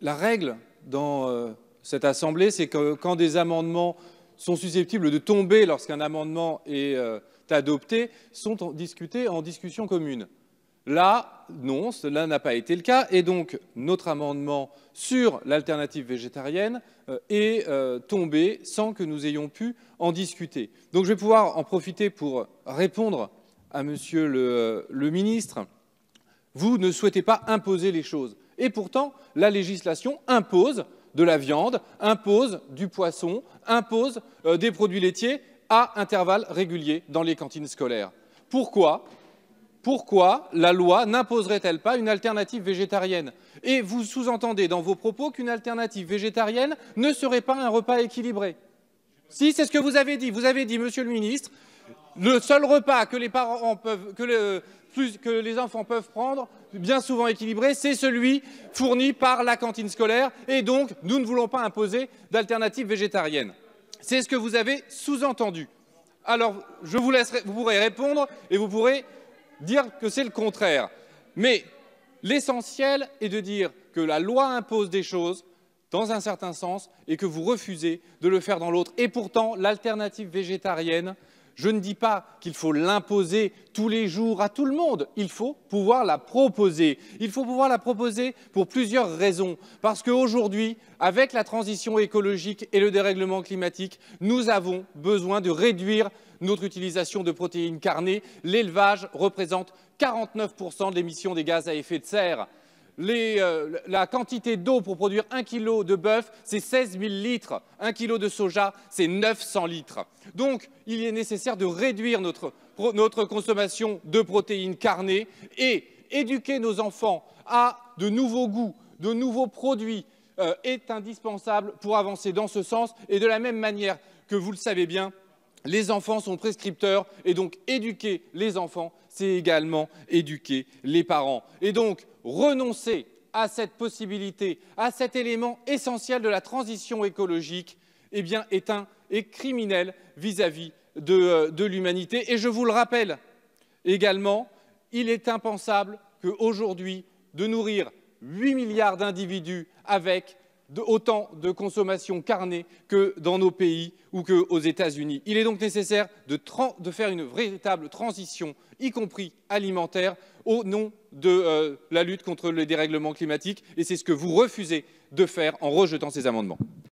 La règle dans cette Assemblée, c'est que quand des amendements sont susceptibles de tomber lorsqu'un amendement est adopté, sont discutés en discussion commune. Là, non, cela n'a pas été le cas, et donc notre amendement sur l'alternative végétarienne est tombé sans que nous ayons pu en discuter. Donc je vais pouvoir en profiter pour répondre à Monsieur le ministre. Vous ne souhaitez pas imposer les choses. Et pourtant, la législation impose de la viande, impose du poisson, impose des produits laitiers à intervalles réguliers dans les cantines scolaires. Pourquoi la loi n'imposerait-elle pas une alternative végétarienne? Et vous sous-entendez dans vos propos qu'une alternative végétarienne ne serait pas un repas équilibré. Si, c'est ce que vous avez dit. Vous avez dit, Monsieur le ministre, le seul repas que les enfants peuvent prendre, bien souvent équilibré, c'est celui fourni par la cantine scolaire. Et donc, nous ne voulons pas imposer d'alternative végétarienne. C'est ce que vous avez sous-entendu. Alors, je vous laisserai, vous pourrez répondre et vous pourrez dire que c'est le contraire. Mais l'essentiel est de dire que la loi impose des choses dans un certain sens et que vous refusez de le faire dans l'autre. Et pourtant, l'alternative végétarienne, je ne dis pas qu'il faut l'imposer tous les jours à tout le monde. Il faut pouvoir la proposer. Il faut pouvoir la proposer pour plusieurs raisons. Parce qu'aujourd'hui, avec la transition écologique et le dérèglement climatique, nous avons besoin de réduire notre utilisation de protéines carnées. L'élevage représente 49% de l'émission des gaz à effet de serre. La quantité d'eau pour produire 1 kg de bœuf, c'est 16 000 litres. 1 kg de soja, c'est 900 litres. Donc, il est nécessaire de réduire notre consommation de protéines carnées et éduquer nos enfants à de nouveaux goûts, de nouveaux produits est indispensable pour avancer dans ce sens. Et de la même manière que vous le savez bien, les enfants sont prescripteurs et donc éduquer les enfants, c'est également éduquer les parents. Et donc, renoncer à cette possibilité, à cet élément essentiel de la transition écologique, eh bien, est criminel vis-à-vis de l'humanité. Et je vous le rappelle également, il est impensable qu'aujourd'hui, de nourrir 8 milliards d'individus avec autant de consommation carnée que dans nos pays ou qu'aux États-Unis. Il est donc nécessaire de faire une véritable transition, y compris alimentaire, au nom de la lutte contre le dérèglement climatique. Et c'est ce que vous refusez de faire en rejetant ces amendements.